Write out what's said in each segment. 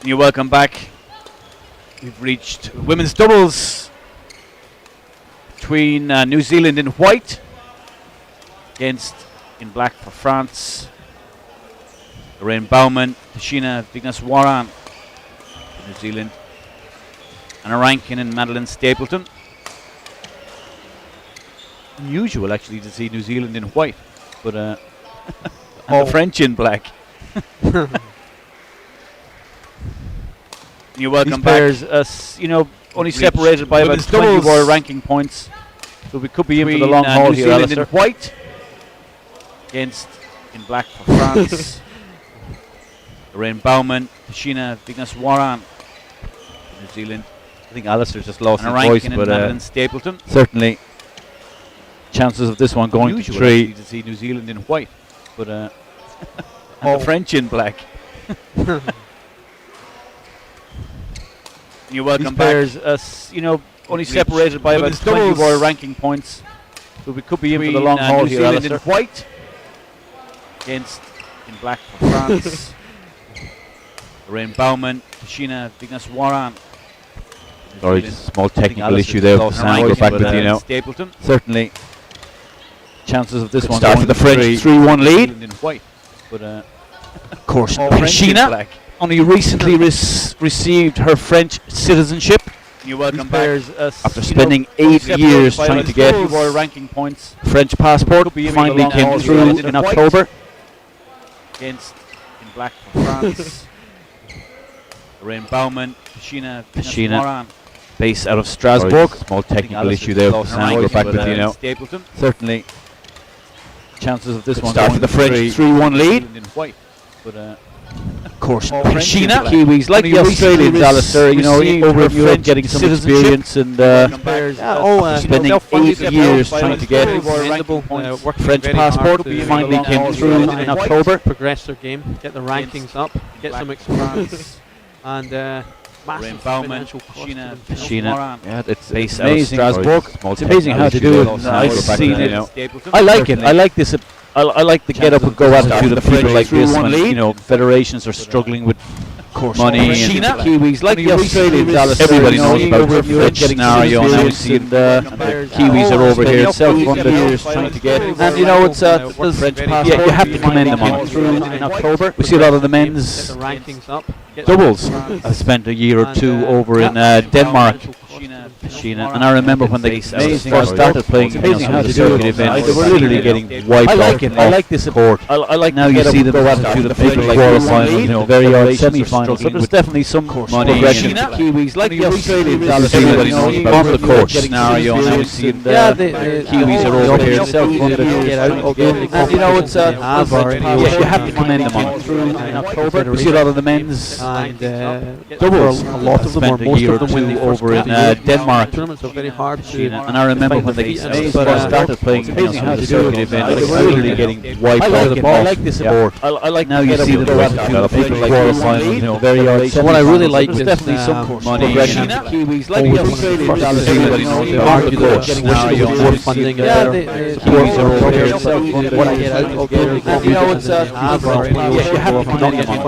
You're welcome back. We've reached women's doubles between New Zealand in white against in black for France. Lorraine Baumann, Tashina Vigneswaran for New Zealand, Anna Rankin and Madeline Stapleton. Unusual actually to see New Zealand in white, but and the French in black. You're welcome back. Pairs, only separated by about 20 world ranking points, so we could be in for the long haul here. New Zealand in white against in black for France. Lorraine Baumann, Tashina Vigneswaran for New Zealand. I think Alistair's just lost his voice, but Madeline Stapleton. Certainly chances of this one going to three. To see New Zealand in white, but and the French in black. You're welcome back. Pairs, only separated by about 20 world ranking points, so we could be in for the long haul here. New Zealand in white against in black for France. Lorraine Baumann, Tashina Vigneswaran. Sorry, just a small technical issue there. We're back with Stapleton. Certainly chances of this one start for the French 3-1 lead. In white, but of course, Tashina only recently received her French citizenship. You're welcome back. After spending 8 years trying to get ranking points, French passport, finally came through in October. Against in black for France. Lorraine Baumann, Tashina, base out of Strasbourg. Small technical issue there. We're back with Stapleton. Certainly chances of this one start for the French 3-1 lead. In white, but of course, Tashina, Kiwis like the Australians, Alistair, over in Europe getting some experience and spending 8 years trying to get French passport, finally came through in October. Progress their game, get the rankings up, get some experience, and massive financial cost. Tashina, yeah, it's based out amazing. of Strasbourg. It's amazing how to do it. I've seen it. I like it. I like this. I like the get up and go attitude of people like this when federations are struggling with money and Kiwis like the Australians. Everybody knows about the French scenario now. We see the Kiwis are over here self-funded years trying to get, and it's French passport. Yeah, you have to commend them on it. Through in October, we see a lot of the men's doubles. I spent a year or two over in Denmark. Tashina, and I remember when they first started playing some of the circuit events, they were literally getting wiped out. I like this court. I like now you see them go attitude of people like quarterfinals, the very odd semi-finals. So there's definitely some progression. Kiwis like the Australians. Everybody knows about the court scenario. Now we see the Kiwis are over here self-funded. And you have to commend them on it. In October, we see a lot of the men's doubles. A lot of them, or most of them, when they over in Denmark. Tournaments are very hard to, and I remember when they started playing some of the circuit events, they were literally getting wiped out of the ball. I like this sport. I like now you see the people like quarterfinals, very odd. So what I really like is definitely some progression. Kiwis like the Australians. Everybody knows they argue the wishing for more funding. Kiwis are over here self-funded. What I get out of it, you have to commend them on.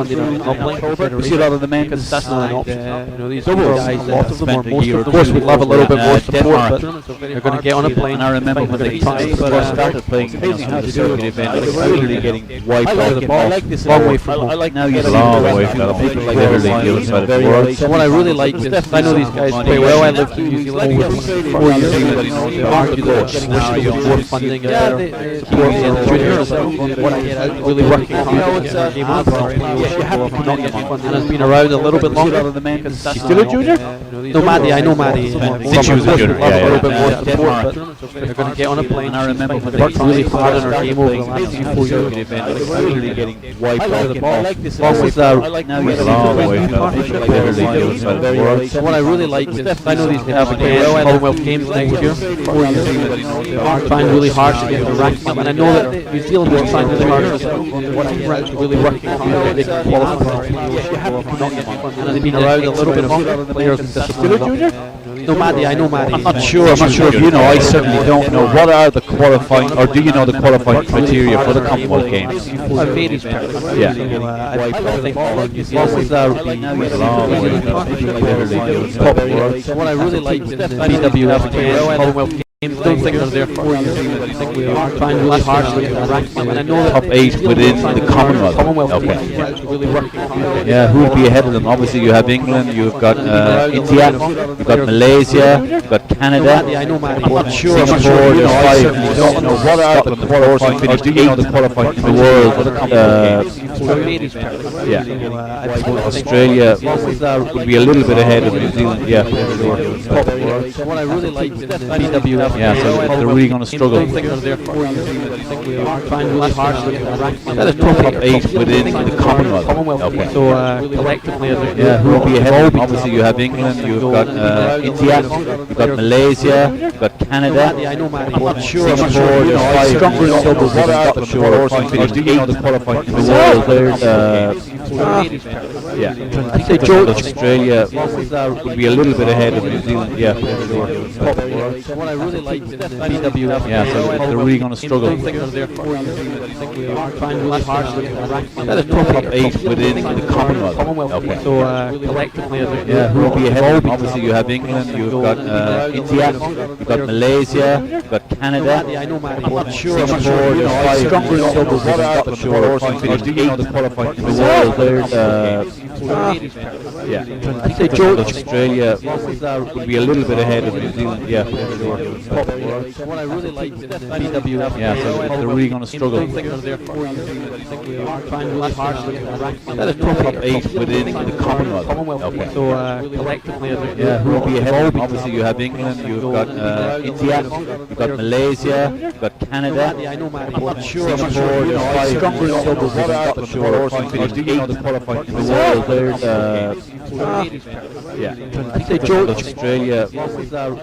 We see a lot of the men. That's not an option. These doubles, guys, a lot of them, most of them, would love a little bit more support, but they're going to get on a plane. And I remember when they started playing some of the circuit events, they were literally getting wiped out of the ball. Long way from home. I like now you see long way from home. Literally the other side of the world. So what I really like is, I know these guys play well. I lived in New Zealand for 4 years. They argue the wishing for more funding and better Kiwis and juniors. What I get out, really working hard to get our game on. And has been around a little bit longer. She's still a junior? No, Maddie, I know Maddie. She was a junior. A little bit more support, but they're going to get on a plane. And I remember when they worked really hard on our game over the last 4 years. They were literally getting wiped out of the ball. Long with now you see long way from literally the other world. So what I really like is, I know these guys have a Commonwealth Games next year. 4 years. They're trying really hard to get the ranking up, and I know that New Zealand is trying really hard to really working hard to make qualify. And they've been around a little bit longer. Players and still a junior? No, Maddie, I know Maddie. I'm not sure if you know. I certainly don't know. What are the qualifying, or do you know the qualifying criteria for the Commonwealth Games? It varies. Yeah. I think New Zealand what I really liked in the BWF Commonwealth Games, don't think they're there for you. I think we are trying really hard to get the ranking, and I know that top 8 within the Commonwealth. Okay. Really working hard. Yeah, who will be ahead of them? Obviously, you have England, you've got India, you've got Malaysia, you've got Canada. I'm not sure. Singapore, there's 5. I don't know what are the qualifying finish. Do you know the qualifying in the world? Yeah, I suppose Australia would be a little bit ahead of New Zealand. Yeah. What I really liked in the BWF. Yeah, so they're really going to struggle. I think we are trying really hard to get the ranking. That is top 8 within the Commonwealth. Okay. So collectively, yeah, who will be ahead of them? Obviously, you have England, you've got India, you've got Malaysia, you've got Canada. I'm not sure. Singapore, there's 5 stronger doubles. What are the qualifying finish? Do you know the qualifying in the world? Yeah, I say Australia would be a little bit ahead of New Zealand. Yeah. What I really liked in the BWF. Yeah, so they're really going to struggle. I think we are trying really hard to get the ranking. That is top 8 within the Commonwealth. Okay. So collectively, yeah, who will be ahead of them? Obviously, you have England, you've got India, you've got Malaysia, you've got Canada. I'm not sure. Singapore, there's 5 stronger doubles. What are the qualifying finish? Do you know the qualifying in the world? Yeah, I say Australia would be a little bit ahead of New Zealand. Yeah. What I really liked in the BWF. Yeah, so they're really going to struggle. I think we are trying really hard to get the ranking. That is top 8 within the Commonwealth. Okay. So collectively, yeah, who will be ahead of them? Obviously, you have England, you've got India, you've got Malaysia, you've got Canada. I'm not sure. Singapore, there's 5 stronger doubles. What are the qualifying finish? Do you know the qualifying in the world? Yeah, I say Australia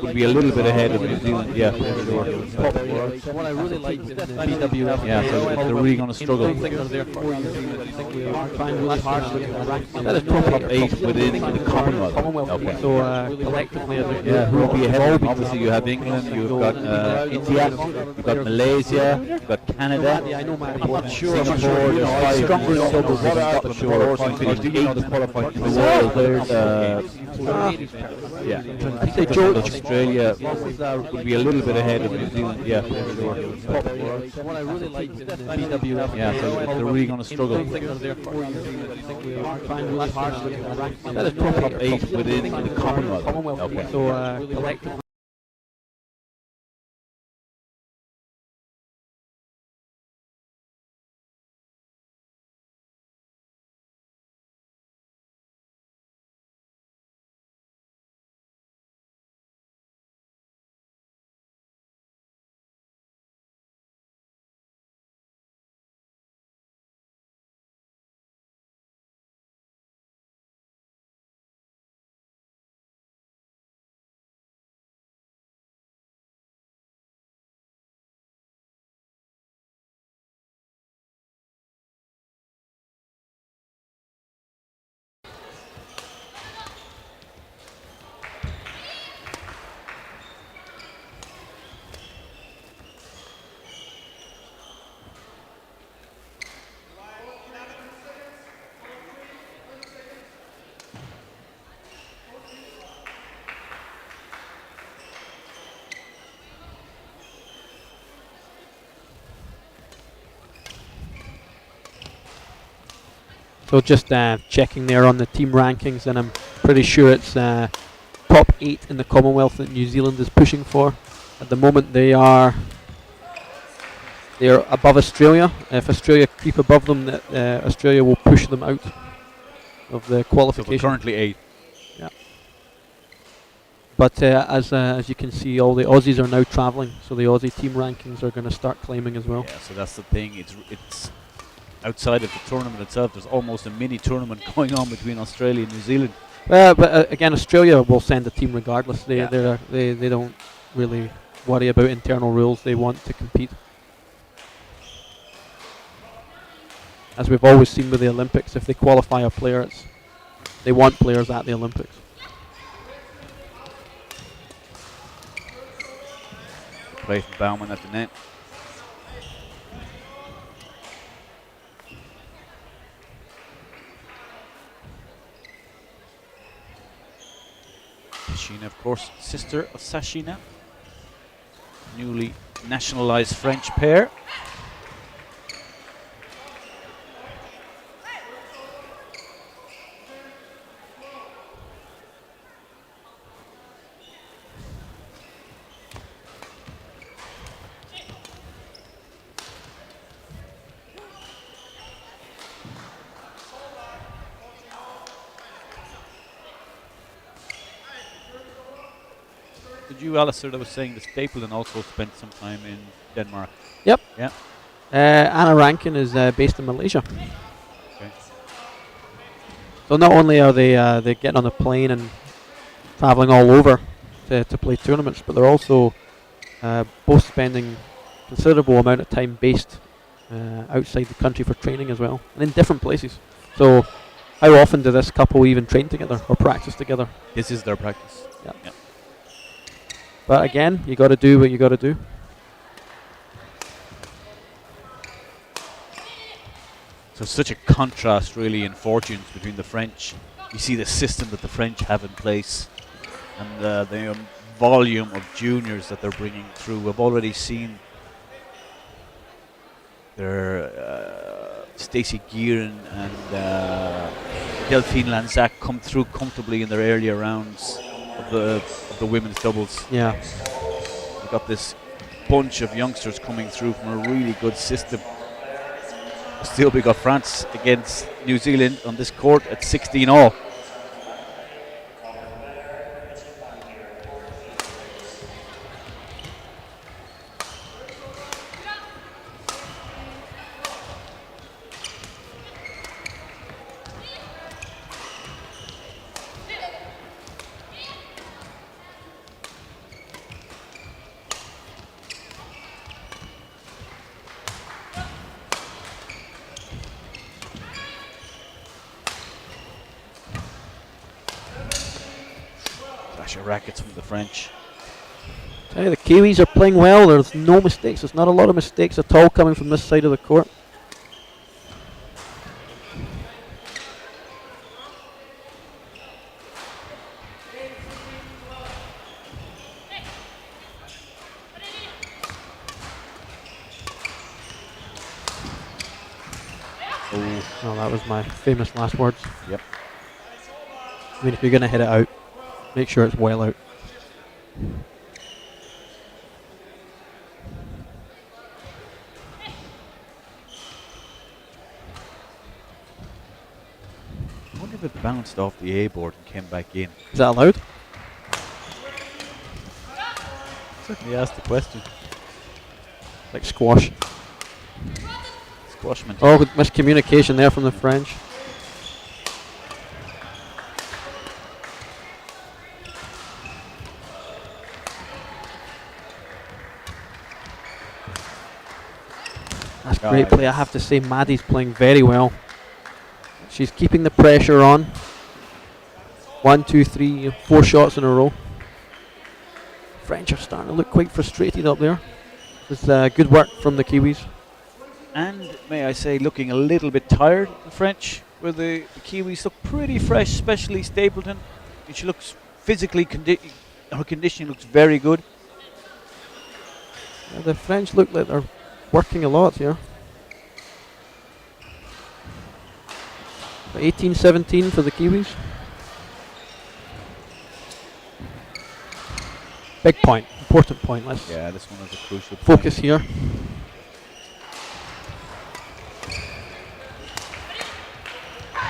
would be a little bit ahead of New Zealand. Yeah. What I really liked in the BWF. Yeah, so they're really going to struggle. I think we are trying really hard to get the ranking. That is top 8 within the Commonwealth. Okay. So collectively, yeah, who will be ahead of them? Obviously, you have England, you've got India, you've got Malaysia, you've got Canada. I'm not sure. Singapore, there's 5 stronger doubles. What are the qualifying finish? Do you know the qualifying in the world? Yeah, I say Australia would be a little bit ahead of New Zealand. Yeah. What I really liked in the BWF. Yeah, so they're really going to struggle. I think we are trying really hard to get the ranking. That is top 8 within the Commonwealth. Okay. So collectively. So just checking there on the team rankings, and I'm pretty sure it's top 8 in the Commonwealth that New Zealand is pushing for. At the moment they're above Australia. If Australia keep above them, Australia will push them out of the qualification. So currently 8. Yeah. But as you can see, all the Aussies are now travelling, so the Aussie team rankings are going to start climbing as well. Yeah, so that's the thing. It's outside of the tournament itself. There's almost a mini tournament going on between Australia and New Zealand. But again, Australia will send a team regardless. They don't really worry about internal rules. They want to compete. As we've always seen with the Olympics, if they qualify a player, they want players at the Olympics. play from Baumann at the net. Sheena, of course, sister of Sashina. Newly nationalized French pair. Did you, Alistair, that was saying that Stapleton also spent some time in Denmark? Yep. Yeah. Anna Rankin is based in Malaysia. Okay. So not only are they getting on a plane and traveling all over to play tournaments, but they're also both spending considerable amount of time based outside the country for training as well, and in different places. So how often do this couple even train together or practice together? This is their practice. Yeah. But again, you got to do what you got to do. So such a contrast really in fortunes between the French. You see the system that the French have in place and the volume of juniors that they're bringing through. We've already seen their Stacey Gearin and Delphine Lanzac come through comfortably in their earlier rounds of the women's doubles. Yeah. We've got this bunch of youngsters coming through from a really good system. Still, we got France against New Zealand on this court at 16 all. Rackets from the French. Tell you, the Kiwis are playing well. There's no mistakes. There's not a lot of mistakes at all coming from this side of the court. Oh, well, that was my famous last words. Yep. I mean, if you're going to hit it out, make sure it's well out. I wonder if it bounced off the A board and came back in. Is that allowed? Certainly asked the question. Like squash. Squashment. Oh, miscommunication there from the French. That's great play. I have to say, Maddie's playing very well. She's keeping the pressure on. 1, 2, 3, 4 shots in a row. French are starting to look quite frustrated up there. It's good work from the Kiwis. And may I say, looking a little bit tired, the French, where the Kiwis look pretty fresh, especially Stapleton. And she looks physically, her conditioning looks very good. Yeah, the French look like they're working a lot here. 18-17 for the Kiwis. Big point, important point. Let's this one is a crucial focus here.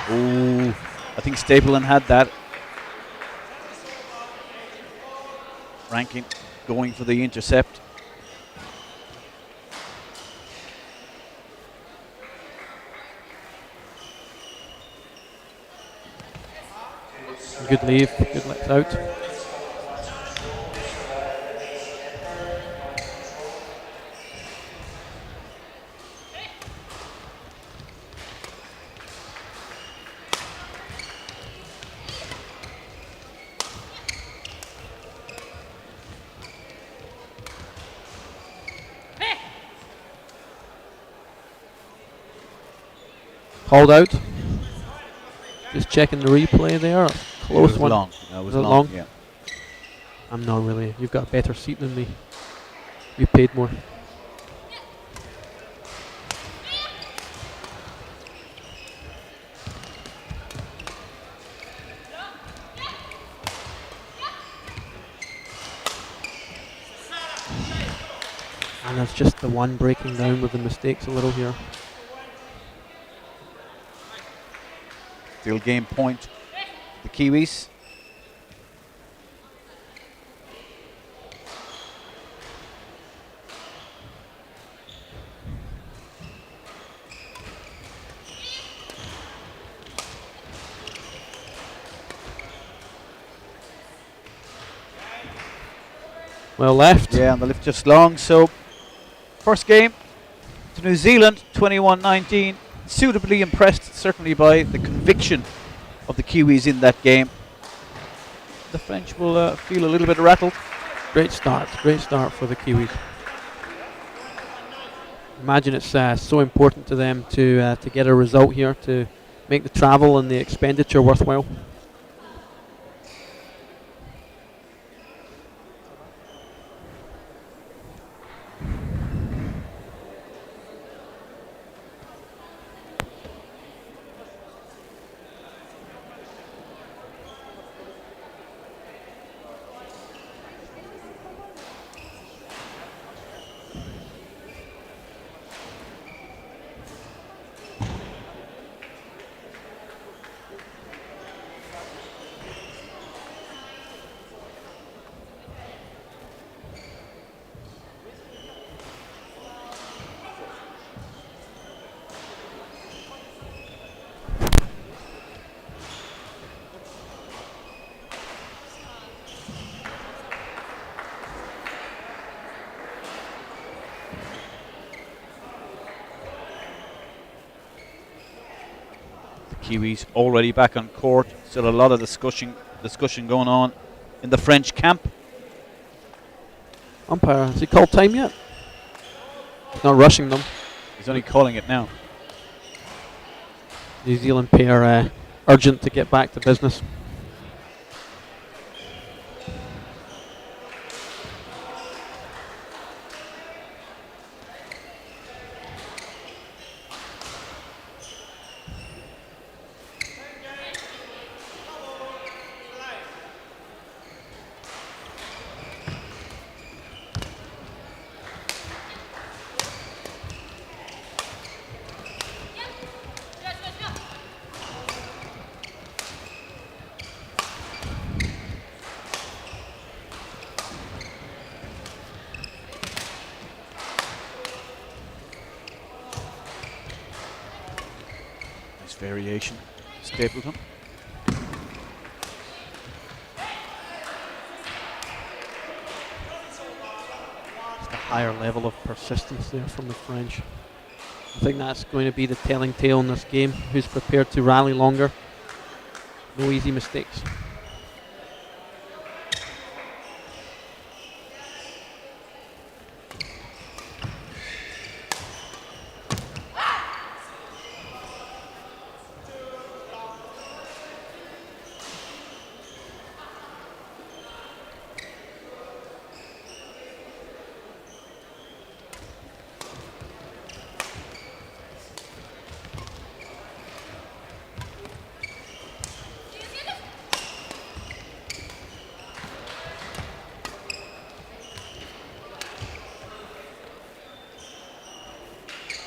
Oh, I think Stapleton had that. Rankin going for the intercept. Good leave, good lets out. called out. Just checking the replay there. Close one. Long. No, it was Was it long. long? Yeah. I'm not really. You've got a better seat than me. You paid more. And it's just the one breaking down with the mistakes a little here. Still game point. The Kiwis. Well left. Yeah, and the lift just long. So, first game to New Zealand, 21-19. Suitably impressed, certainly by the conviction of the Kiwis in that game. The French will feel a little bit rattled. Great start for the Kiwis. Imagine it's so important to them to get a result here, to make the travel and the expenditure worthwhile. Kiwis already back on court. Still a lot of discussion going on in the French camp. Umpire, has he called time yet? He's not rushing them. He's only calling it now. New Zealand pair urgent to get back to business. Variation, Stapleton. Just a higher level of persistence there from the French. I think that's going to be the telling tale in this game. Who's prepared to rally longer? No easy mistakes.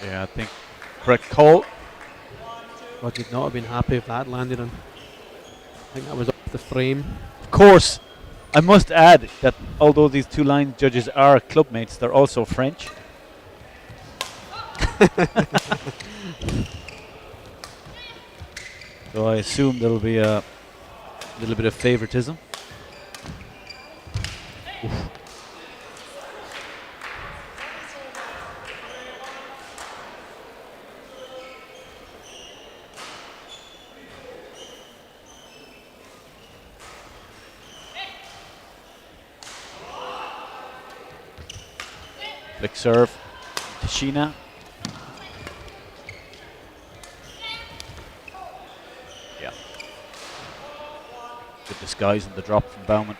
Yeah, I think correct call. God, you'd not have been happy if that landed on. I think that was off the frame. Of course, I must add that although these two line judges are clubmates, they're also French. So I assume there'll be a little bit of favoritism. Oof. Flick serve to Sheena. disguising the drop from Bauman.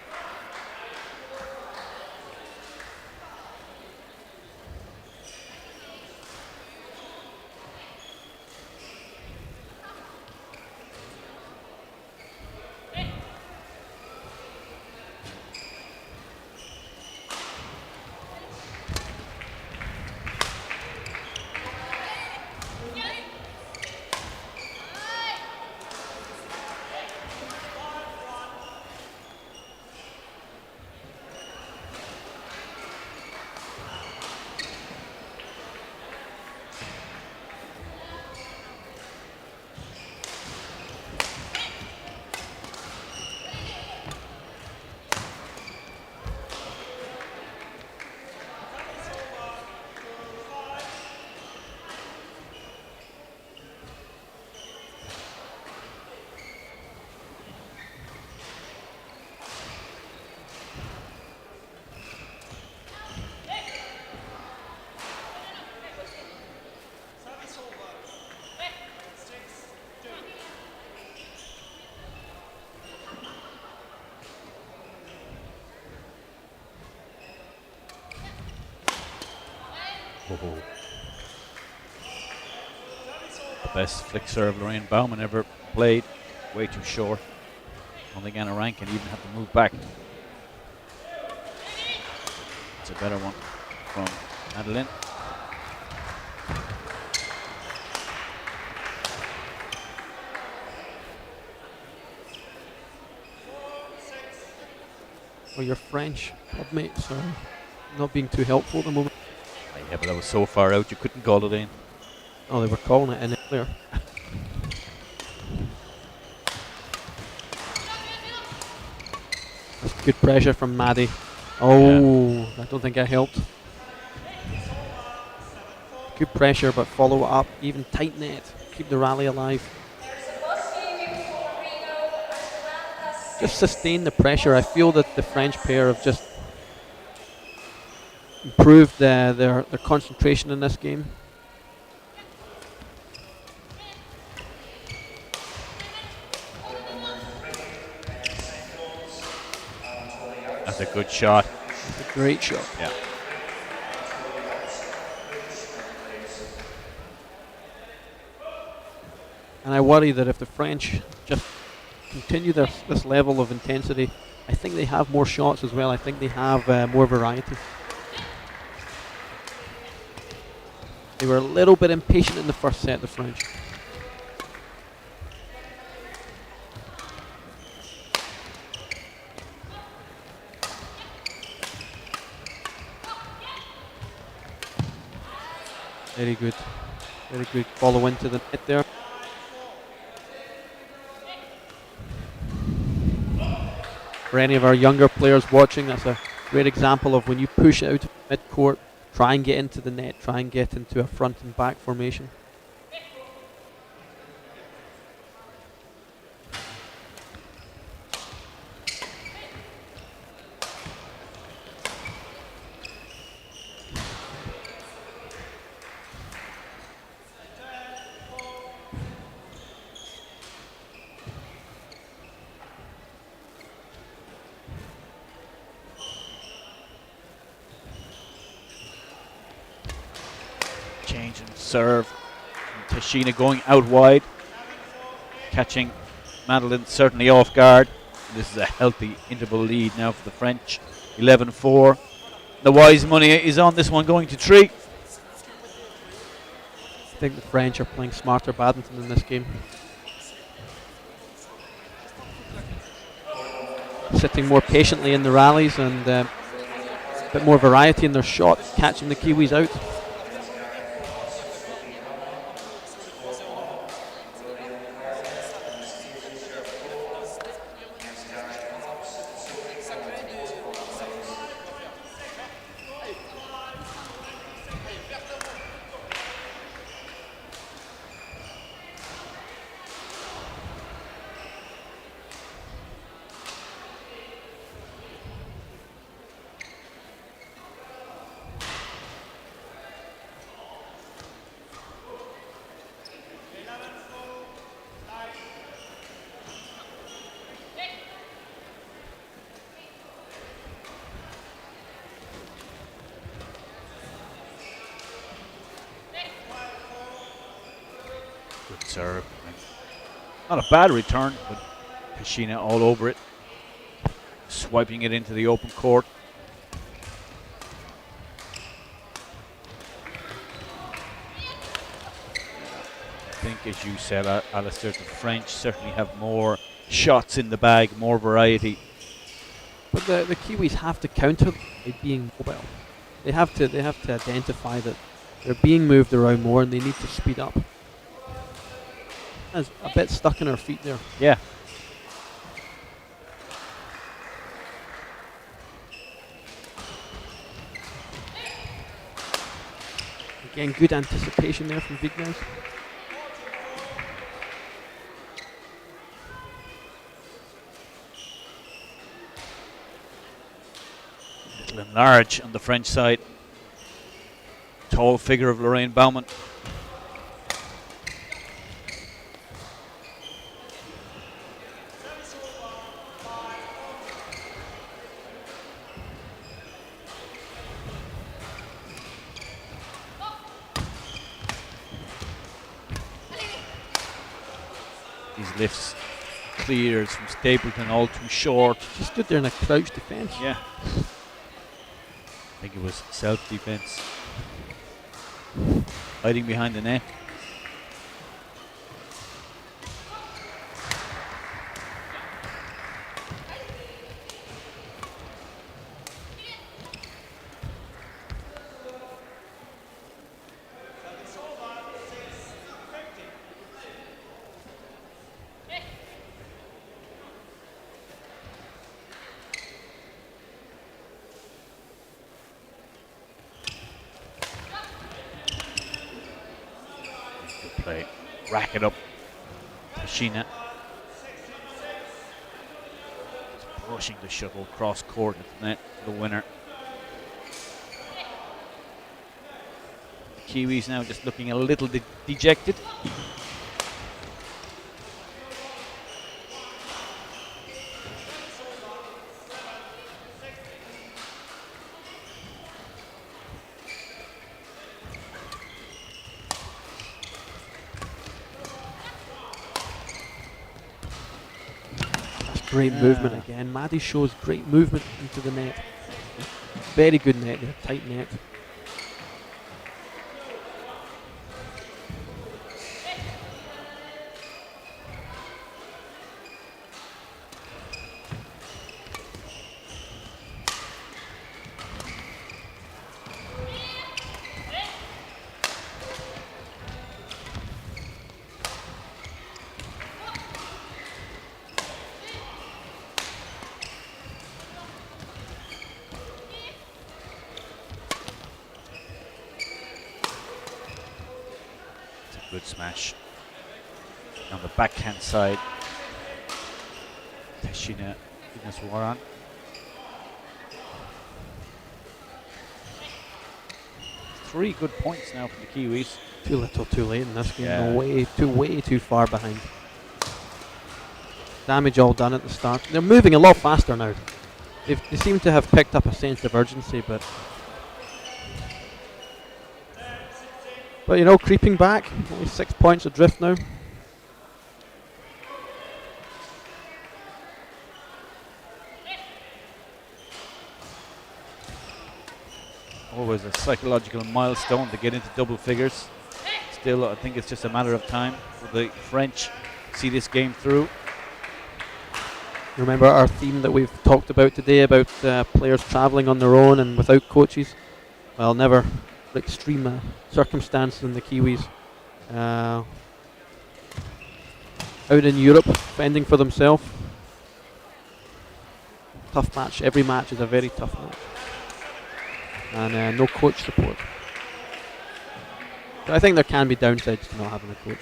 The best flick serve Lorraine Bauman ever played. Way too short. I don't think Anna Rankin even had to move back. It's a better one from Madeline. Oh, your French clubmate, sorry. Not being too helpful at the moment. Yeah, but that was so far out you couldn't call it in. Oh, they were calling it in earlier. That's good pressure from Maddie. Oh, yeah. I don't think that helped. Good pressure, but follow it up. Even tight net. Keep the rally alive. Just sustain the pressure. I feel that the French pair have just improved their concentration in this game. That's a good shot. That's a great shot. Yeah. And I worry that if the French just continue this level of intensity, I think they have more shots as well. I think they have more variety. They were a little bit impatient in the first set, the French. Very good. Very good follow into the net there. For any of our younger players watching, that's a great example of when you push out of mid-court, try and get into the net, try and get into a front and back formation. Change and serve. And Tashina going out wide. Catching Madeline certainly off guard. This is a healthy interval lead now for the French. 11-4. The wise money is on this one, going to 3. I think the French are playing smarter badminton in this game. Sitting more patiently in the rallies and a bit more variety in their shot, catching the Kiwis out. Good serve. Not a bad return, but Pashina all over it. Swiping it into the open court. I think, as you said, Alistair, the French certainly have more shots in the bag, more variety. But the Kiwis have to counter by being mobile. They have to identify that they're being moved around more and they need to speed up. That's a bit stuck in our feet there. Yeah. Again, good anticipation there from Vignes. Little and large on the French side. Tall figure of Lorraine Baumann. These lifts clears from Stapleton, all too short. She stood there in a crouch defence. Yeah. I think it was self-defense. Hiding behind the net. Play. Rack it up. Pashina. Pushing the shuttle cross court at the net for the winner. The Kiwis now just looking a little dejected. Great movement again. Maddie shows great movement into the net. Very good net there, tight net. Good smash. On the backhand side, Pashina Vigneswaran. Three good points now from the Kiwis. Too little, too late in this game. Yeah. No, way too far behind. Damage all done at the start. They're moving a lot faster now. They seem to have picked up a sense of urgency, but you know, creeping back. Only 6 points adrift now. Always a psychological milestone to get into double figures. Still, I think it's just a matter of time for the French to see this game through. Remember our theme that we've talked about today about players travelling on their own and without coaches? Well, never. Extreme circumstances in the Kiwis. Out in Europe, fending for themselves. Tough match. Every match is a very tough match. And no coach support. But I think there can be downsides to not having a coach.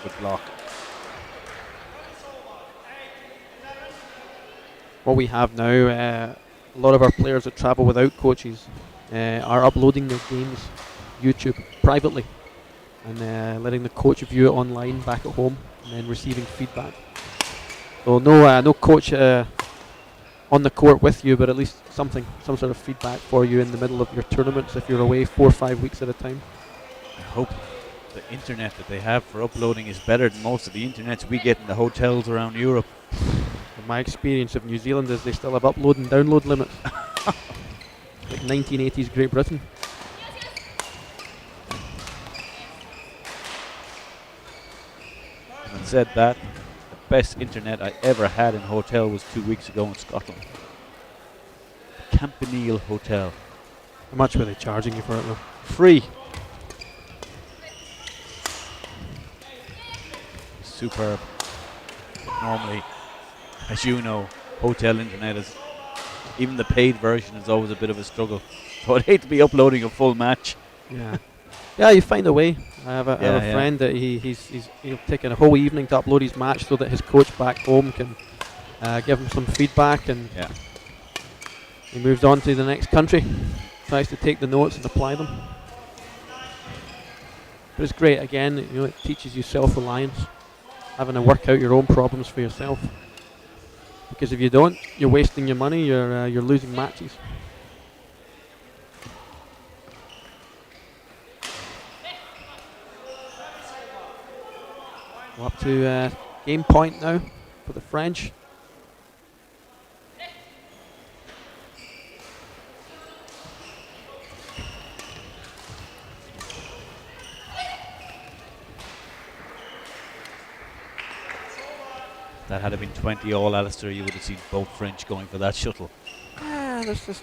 Good block. What we have now, a lot of our players that travel without coaches are uploading their games YouTube privately. and letting the coach view it online back at home, and then receiving feedback. So no coach on the court with you, but at least some sort of feedback for you in the middle of your tournaments if you're away 4 or 5 weeks at a time. I hope the internet that they have for uploading is better than most of the internets we get in the hotels around Europe. And my experience of New Zealand is they still have upload and download limits. Like 1980s Great Britain. Having said that, the best internet I ever had in a hotel was 2 weeks ago in Scotland. Campanile Hotel. How much were they charging you for it though? Free. Superb. Normally, as you know, hotel internet is, even the paid version is always a bit of a struggle. So I'd hate to be uploading a full match. Yeah. Yeah, you find a way. I have a friend that he'll take a whole evening to upload his match so that his coach back home can give him some feedback, and he moves on to the next country, tries to take the notes and apply them. But it's great, again, it teaches you self-reliance, having to work out your own problems for yourself. Because if you don't, you're wasting your money, you're losing matches. We're up to game point now for the French. That had been 20 all, Alistair, you would have seen both French going for that shuttle. There's just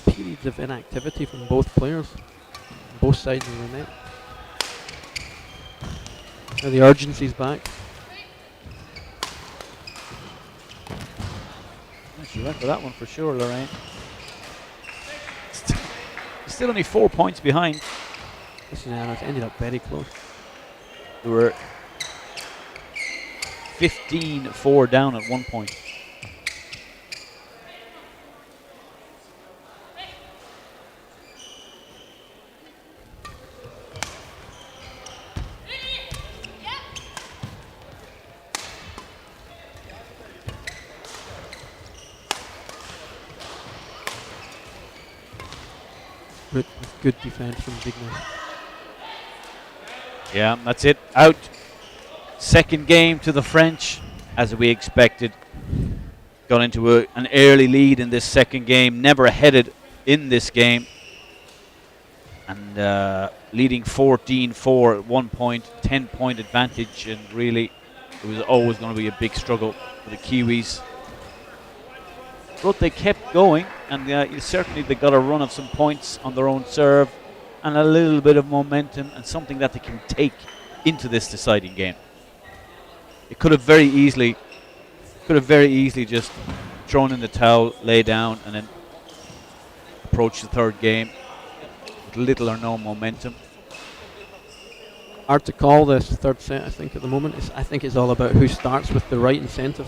periods of inactivity from both players, on both sides of the net. Now the urgency's back. She went for that one for sure, Lorraine. Still only 4 points behind. Listen, it ended up very close. They were 15-4 down at one point. Good defense from Vignes. Yeah, that's it. Out. Second game to the French, as we expected. Got into an early lead in this second game, never headed in this game. And leading 14-4 at one point, 10-point advantage, and really it was always going to be a big struggle for the Kiwis. But they kept going, and certainly they got a run of some points on their own serve and a little bit of momentum and something that they can take into this deciding game. It could have very easily just thrown in the towel, lay down, and then approach the third game with little or no momentum. Hard to call this third set, I think, at the moment. I think it's all about who starts with the right incentive.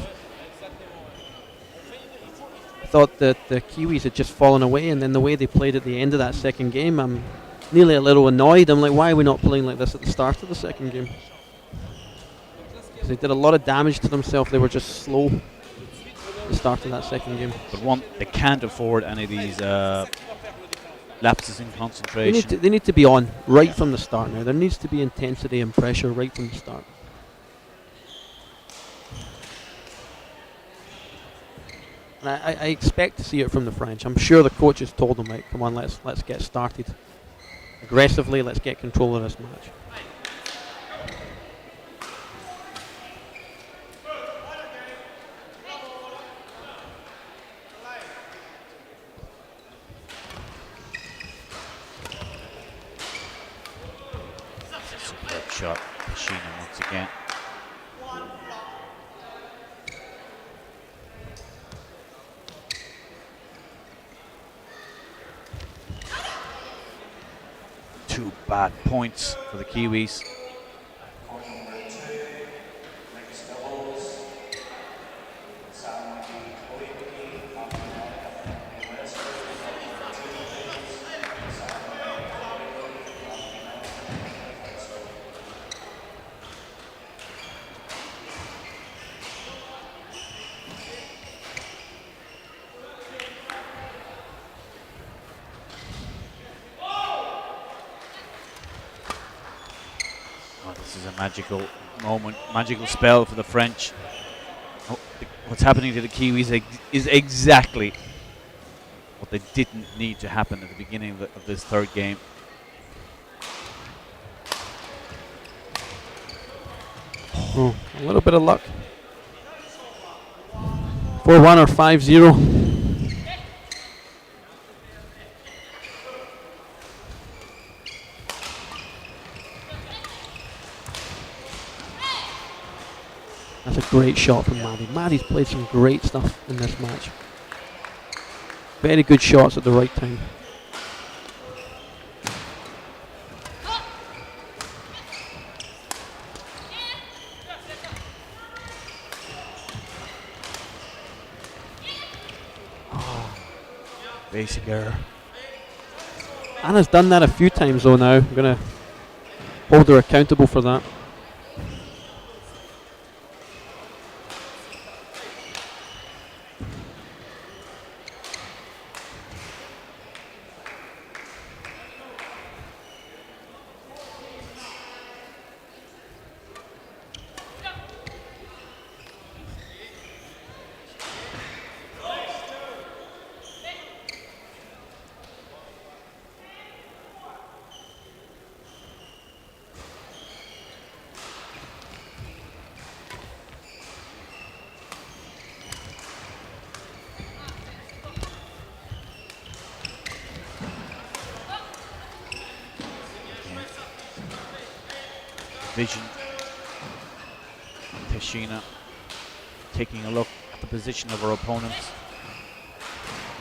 I thought that the Kiwis had just fallen away, and then the way they played at the end of that second game, I'm nearly a little annoyed. I'm like, why are we not playing like this at the start of the second game? Because they did a lot of damage to themselves. They were just slow at the start of that second game. But one, they can't afford any of these lapses in concentration. They need to be on right from the start now. There needs to be intensity and pressure right from the start. And I expect to see it from the French. I'm sure the coaches told them, right, come on, let's get started aggressively. Let's get control of this match. Superb shot, Sheena once again. Two bad points for the Kiwis. This is a magical moment, magical spell for the French. What's happening to the Kiwis is exactly what they didn't need to happen at the beginning of this third game. Oh, a little bit of luck. 4-1 or 5-0. That's a great shot from Maddie. Maddie's played some great stuff in this match. Very good shots at the right time. Basic error. Anna's done that a few times though now. I'm going to hold her accountable for that. Vision. Teshina taking a look at the position of her opponents.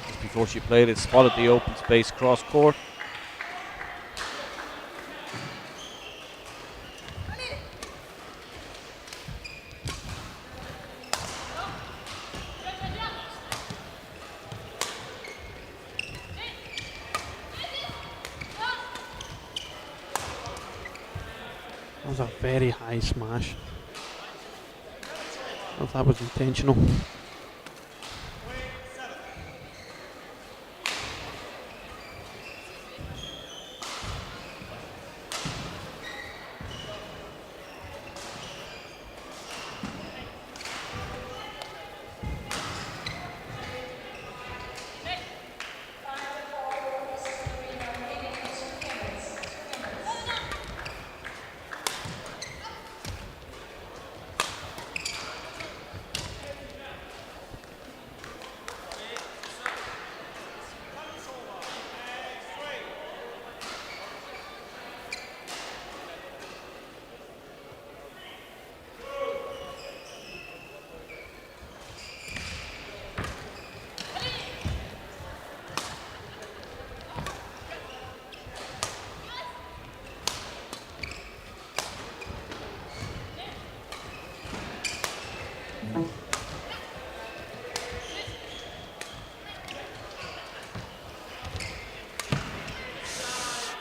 Just before she played it, spotted the open space cross court. That was a very high smash. I don't know if that was intentional.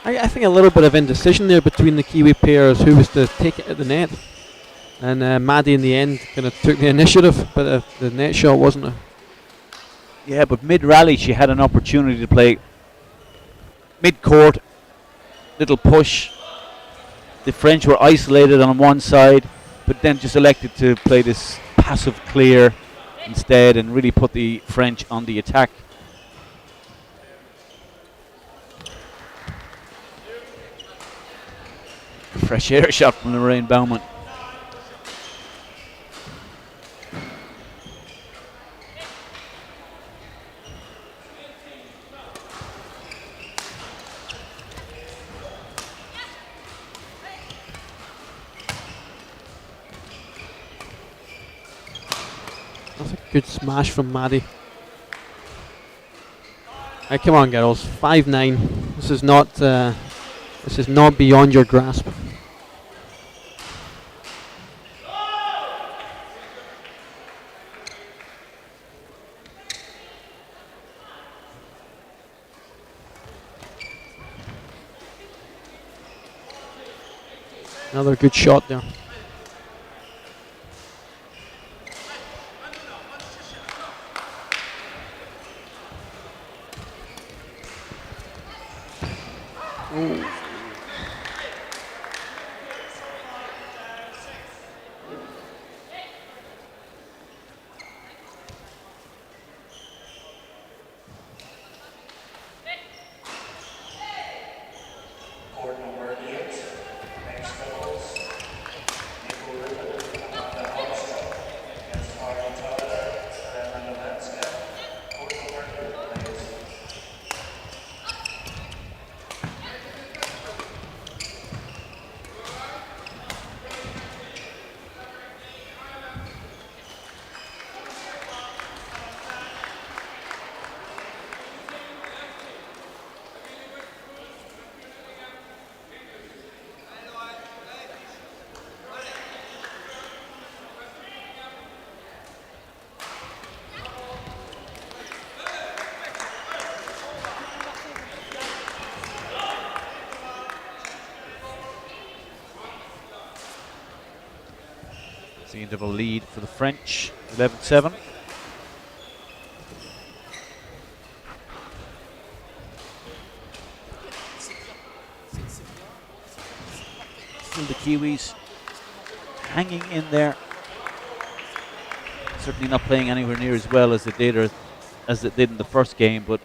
I think a little bit of indecision there between the Kiwi pairs who was to take it at the net. And Maddie in the end kind of took the initiative, but the net shot wasn't a... Yeah, but mid-rally she had an opportunity to play mid-court, little push. The French were isolated on one side, but then just elected to play this passive clear instead and really put the French on the attack. Fresh air shot from Lorraine Baumann. That's a good smash from Maddie. Hey, come on, girls. 5-9. This is not beyond your grasp. Another good shot there. It's the interval lead for the French, 11-7. Still the Kiwis hanging in there. Certainly not playing anywhere near as well as they did, or as they did in the first game, but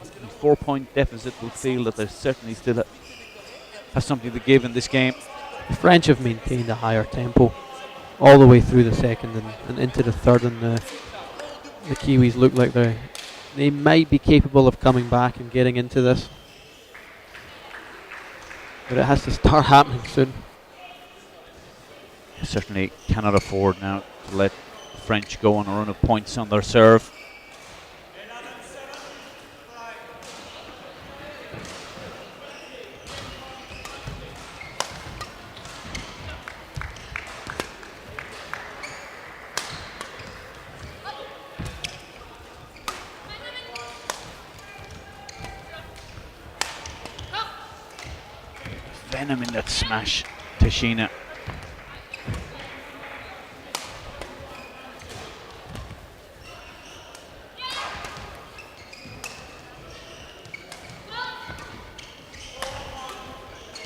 a 4-point deficit will feel that they certainly still have something to give in this game. The French have maintained a higher tempo all the way through the second and into the third, and the Kiwis look like they might be capable of coming back and getting into this, but it has to start happening soon. Certainly cannot afford now to let the French go on a run of points on their serve. Venom in that smash, Tashina.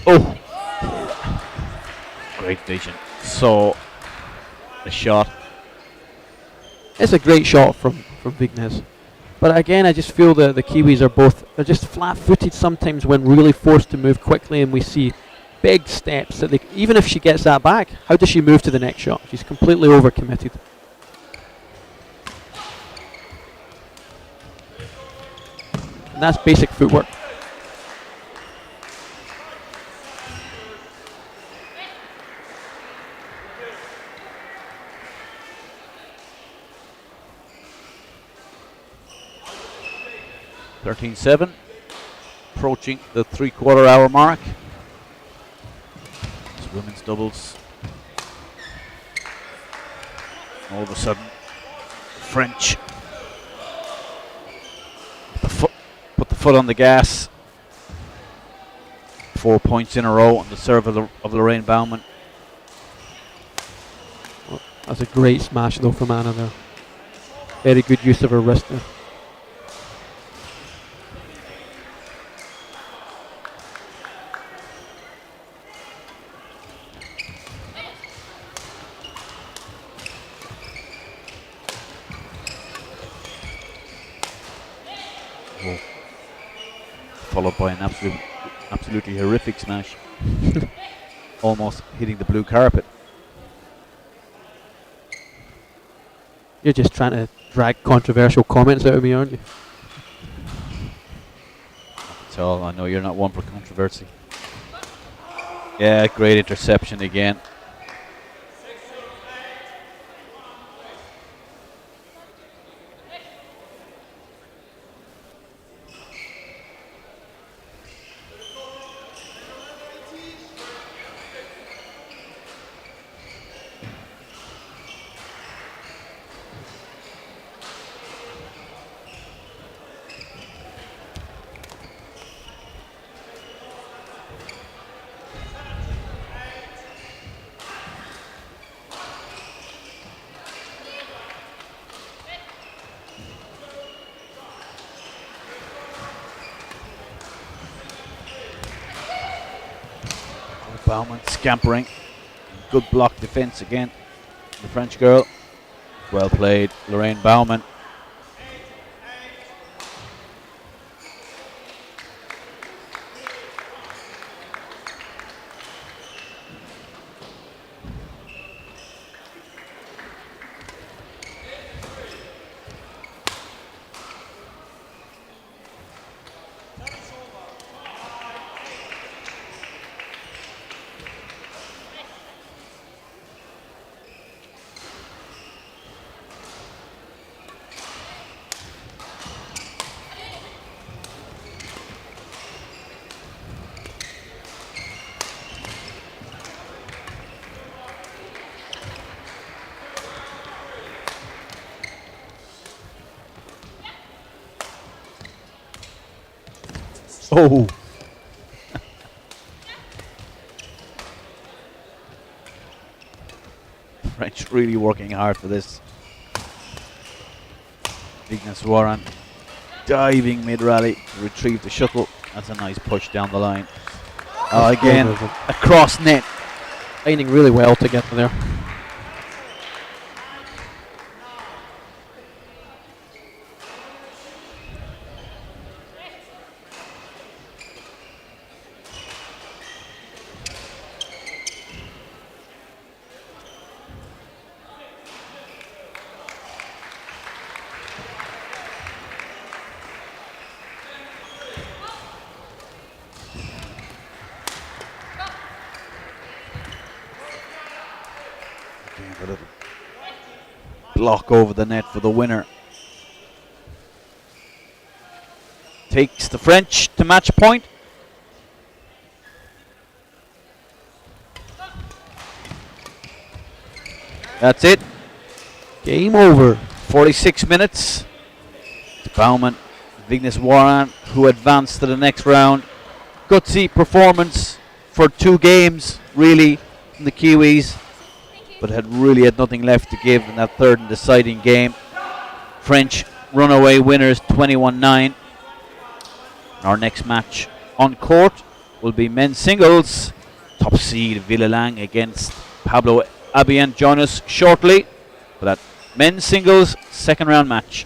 Oh! Great vision. Saw the shot. It's a great shot from Vignes. But again, I just feel that the Kiwis are just flat-footed sometimes when really forced to move quickly, and we see big steps that even if she gets that back, how does she move to the next shot? She's completely overcommitted. And that's basic footwork. (13-7), approaching the 3/4 hour mark. It's women's doubles. All of a sudden, French put the foot on the gas. 4 points in a row on the serve of Lorraine Baumann. Well, that's a great smash though from Anna there. Very good use of her wrist there. Followed by an absolutely horrific smash. Almost hitting the blue carpet. You're just trying to drag controversial comments out of me, aren't you? That's all. I know you're not one for controversy. Yeah, great interception again. Baumann scampering. Good block defense again. The French girl. Well played, Lorraine Baumann. Oh! French really working hard for this. Vignes Warren diving mid-rally to retrieve the shuttle. That's a nice push down the line. Again, across net. Lining really well to get there. A little block over the net for the winner. Takes the French to match point. That's it. Game over. 46 minutes. It's Baumann, Vignes Warren, who advanced to the next round. Gutsy performance for 2 games, really, from the Kiwis, but had nothing left to give in that third and deciding game. French runaway winners 21-9. Our next match on court will be men's singles. Top seed Villelaing against Pablo Abian. Join us shortly for that men's singles second round match.